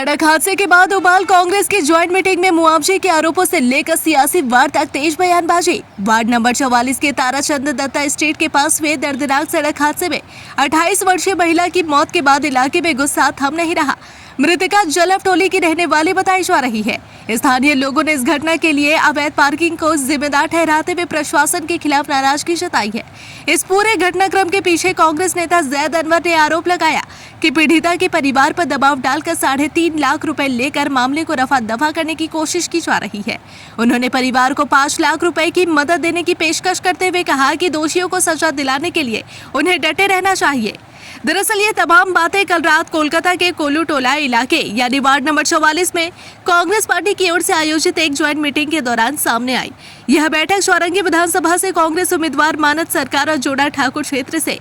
सड़क हादसे के बाद उबाल कांग्रेस की ज्वाइंट मीटिंग में मुआवजे के आरोपों से लेकर सियासी वार तक तेज बयानबाजी। वार्ड नंबर 44 के ताराचंद दत्ता स्ट्रीट के पास हुए दर्दनाक सड़क हादसे में 28 वर्षीय महिला की मौत के बाद इलाके में गुस्सा थम नहीं रहा। मृतका जलव टोली की रहने वाली बताई जा रही है। स्थानीय लोगों ने इस घटना के लिए अवैध पार्किंग को जिम्मेदार ठहराते हुए प्रशासन के खिलाफ नाराजगी जताई है। इस पूरे घटनाक्रम के पीछे कांग्रेस नेता जैद अनवर ने आरोप लगाया कि पीड़िता के परिवार पर दबाव डालकर 3.5 लाख रुपए लेकर मामले को रफा दफा करने की कोशिश की जा रही है। उन्होंने परिवार को 5 लाख रुपए की मदद देने की पेशकश करते हुए कहा कि दोषियों को सजा दिलाने के लिए उन्हें डटे रहना चाहिए। दरअसल ये तमाम बातें कल रात कोलकाता के कोलू टोला इलाके यानी वार्ड नंबर 44 में कांग्रेस पार्टी की ओर से आयोजित एक ज्वाइंट मीटिंग के दौरान सामने आई। यह बैठक चौरंगी विधानसभा से कांग्रेस उम्मीदवार मानद सरकार और जोड़ा ठाकुर क्षेत्र से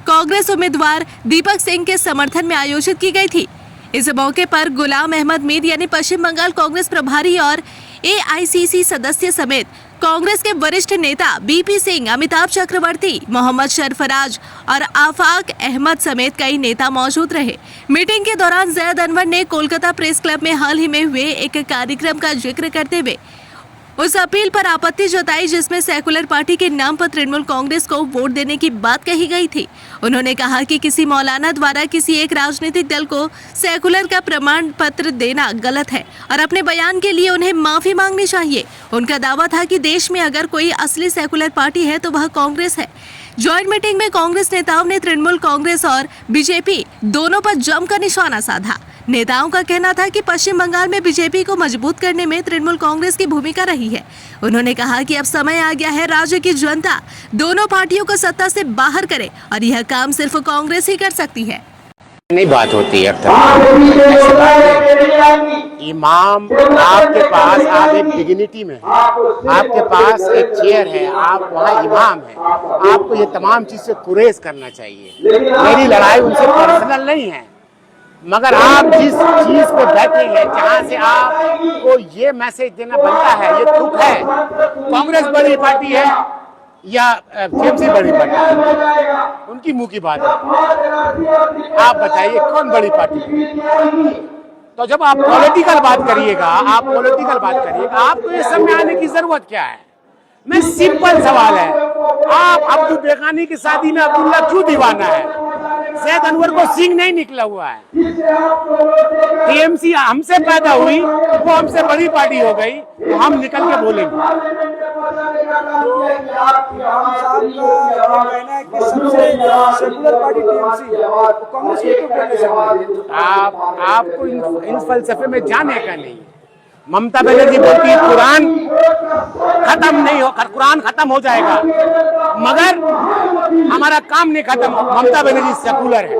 कांग्रेस उम्मीदवार दीपक सिंह के समर्थन में आयोजित की गई थी। इस मौके पर गुलाम अहमद मीर यानी पश्चिम बंगाल कांग्रेस प्रभारी और AICC सदस्य समेत कांग्रेस के वरिष्ठ नेता BP सिंह, अमिताभ चक्रवर्ती, मोहम्मद सरफराज और आफाक अहमद समेत कई नेता मौजूद रहे। मीटिंग के दौरान जैद अनवर ने कोलकाता प्रेस क्लब में हाल ही में हुए एक कार्यक्रम का जिक्र करते हुए उस अपील पर आपत्ति जताई जिसमें सेकुलर पार्टी के नाम पर तृणमूल कांग्रेस को वोट देने की बात कही गई थी। उन्होंने कहा कि किसी मौलाना द्वारा किसी एक राजनीतिक दल को सेकुलर का प्रमाण पत्र देना गलत है और अपने बयान के लिए उन्हें माफी मांगनी चाहिए। उनका दावा था कि देश में अगर कोई असली सेकुलर पार्टी है तो वह कांग्रेस है। ज्वाइंट मीटिंग में कांग्रेस नेताओं ने तृणमूल कांग्रेस और बीजेपी दोनों पर जमकर निशाना साधा। नेताओं का कहना था कि पश्चिम बंगाल में बीजेपी को मजबूत करने में तृणमूल कांग्रेस की भूमिका रही है। उन्होंने कहा कि अब समय आ गया है राज्य की जनता दोनों पार्टियों को सत्ता से बाहर करे और यह काम सिर्फ कांग्रेस ही कर सकती है। नहीं बात होती है इमाम, आपके पास आप एक डिग्निटी में है, आपके पास एक चेयर है, आप वहाँ इमाम है, आपको ये तमाम चीज से गुरेज करना चाहिए। मेरी लड़ाई उनसे पर्सनल नहीं है, मगर आप जिस चीज पे बैठे हैं जहाँ से आपको ये मैसेज देना बनता है, ये दुख है। कांग्रेस बड़ी पार्टी है या TMC बड़ी पार्टी है, उनकी मुंह की बात है। आप बताइए कौन बड़ी पार्टी है? तो जब आप पॉलिटिकल बात करिएगा, आपको ये सब में आने की जरूरत क्या है? मैं सिंपल सवाल है, आप अब्दुल बेगानी की शादी में अब्दुल्ला क्यों दीवाना है? जैद अनवर को सिंह नहीं निकला हुआ है। TMC हमसे पैदा हुई, वो हमसे बड़ी पार्टी हो गई, तो हम निकल के बोलेंगे। आपको इन फलसफे में जाने का नहीं। ममता बनर्जी बोलती है कुरान खत्म नहीं हो, कुरान खत्म हो जाएगा, मगर हमारा काम नहीं खत्म। ममता बनर्जी सेकुलर है।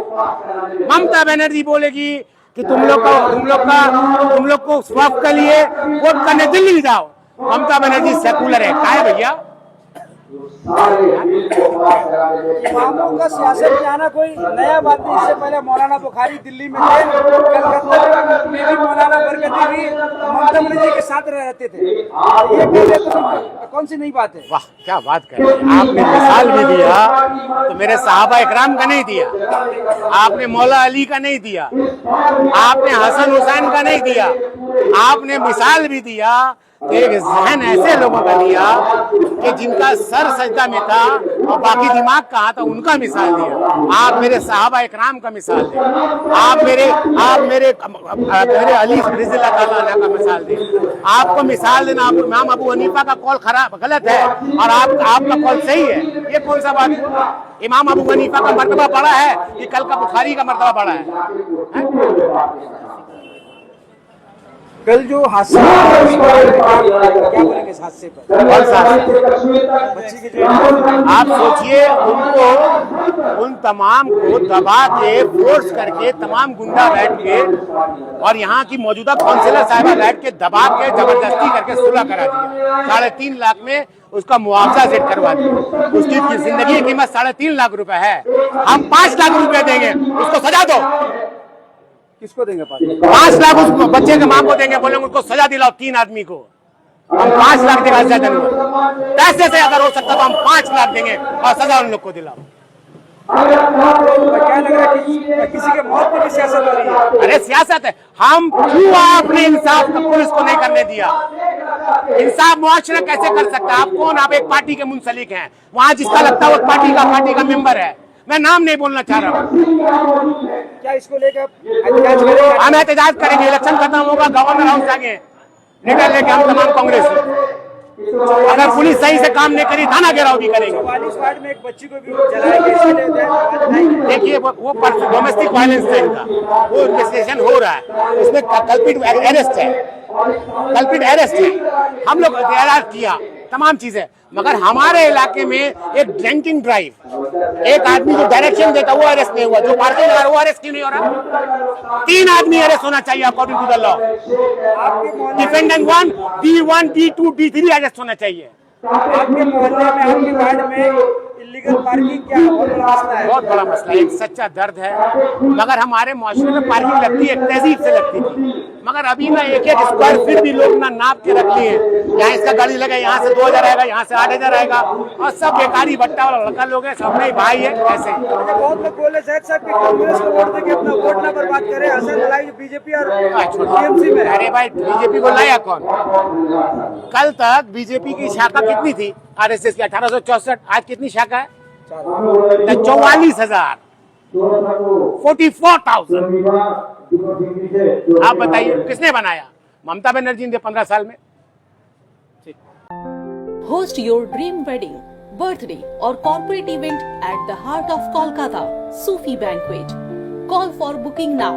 ममता बनर्जी बोलेगी कि तुम लोग को स्वास्थ्य के लिए वोट करने दिल्ली जाओ। ममता बनर्जी सेकुलर है। क्या है भैया? इमामों का सियासत में आना कोई नया बात नहीं। इससे पहले मौलाना बुखारी दिल्ली में थे, कलकत्ता में भी मौलाना बरकती भी ममता बनर्जी के साथ रहते थे। ये कौन सी नई बात है? वाह, क्या बात कर रहे हैं। आपने मिसाल भी दिया तो मेरे सहाबा इकराम का नहीं दिया, आपने मौला अली का नहीं दिया, आपने हसन हुसैन का नहीं दिया, आपने मिसाल भी दिया। एक जहन ऐसे लोगों का दिया कि जिनका सर सजदा में था और बाकी दिमाग कहाँ था, उनका मिसाल दिया। आप मेरे सहाबा इकराम का मिसाल दें, आप मेरे अली रज़ियल्लाहु ताला अन्हु का मिसाल दें। आपको मिसाल देना इमाम अबू हनीफा का कौल गलत है और आपका कौल सही है, ये कौन सा बात हुआ? इमाम अबू हनीफा का मर्तबा बड़ा है कि कल का बुखारी का मर्तबा बड़ा है? कल जो हादसा क्या बोलेंगे इस हादसे पर? आप सोचिए, उन तमाम को दबा के फोर्स करके तमाम गुंडा बैठ के और यहाँ की मौजूदा काउंसिलर साहिबा बैठ के दबा के जबरदस्ती करके सुलह करा दिया। 3.5 लाख में उसका मुआवजा सेट करवा दिया। उसकी जिंदगी की कीमत 3.5 लाख रुपए है। हम 5 लाख रुपए देंगे, उसको सजा दो। किसको देंगे? 5 लाख उस बच्चे के मां को देंगे, बोलेंगे उसको सजा दिलाओ 3 आदमी को। हम 5 लाख देगा, पैसे से अगर हो सकता तो हम 5 लाख देंगे और सजा उन लोग को दिलाओ। तो क्या लग रहा है कि किसी के मौत पर भी सियासत हो रही है? अरे सियासत है, हम क्यों आपने इंसाफ पुलिस को नहीं करने दिया? इंसाफ मुआशरा कैसे कर सकता है? आप कौन? आप एक पार्टी के मुंसलिक हैं, वहाँ जिसका लगता है वो पार्टी का मेंबर है। मैं नाम नहीं बोलना चाह रहा हूँ। क्या इसको लेकर एहतजाज करेंगे? हम एहतजाज करेंगे, इलेक्शन खत्म होगा, गवर्नर हाउस जाएंगे, निकल लेके हम तमाम कांग्रेस। अगर पुलिस सही से काम नहीं करी, थाना घेराव भी करेंगे। 44 वार्ड में एक बच्ची को भी जलाया गया, इसके लिए आवाज उठाई। देखिए वो डोमेस्टिक वायलेंस है इनका, वो इन्वेस्टिगेशन हो रहा है, उसमें कल्पिट अरेस्ट है, हम लोग एतराज किया, तमाम चीजें। मगर हमारे इलाके में एक ड्रिंकिंग ड्राइव, एक आदमी जो डायरेक्शन देता वो अरेस्ट नहीं हुआ, जो पार्किंग लगा वो अरेस्ट क्यों नहीं हो रहा? 3 आदमी अरेस्ट होना चाहिए according to the law. Defendant 1, D1, D2, D3 arrest होना चाहिए। आपके मोहल्ले में, आपके वार्ड में इलीगल पार्किंग क्या बहुत बड़ा मसला है? बहुत बड़ा मसला है, एक सच्चा दर्द है। मगर हमारे मुआशरे में पार्किंग लगती है, तहजीब से लगती थी, मगर अभी ना एक स्क्वायर फीट भी लोग ना नाप के रख लिए हैं। यहाँ इसका गाड़ी लगा, यहाँ से 2000 आएगा, यहाँ से 8000 आएगा, और सब बेकारी भट्टा वाला लड़का लोग है, सब नहीं भाई है ऐसे। बहुत लोग बोले जाहिद साहब कि कांग्रेस को वोट देके अपना वोट ना बर्बाद करे, असर मलाई बीजेपी और टीएमसी में। अरे भाई, बीजेपी को लाया कौन? कल तक बीजेपी की शाखा कितनी थी आरएसएस की? 1864। आज कितनी शाखा है? 44,000, 44,000। आप बताइए किसने बनाया? ममता बनर्जी ने 15 साल में। Host your dream wedding, birthday or corporate event at the heart of Kolkata, Sufi Banquet. Call for booking now.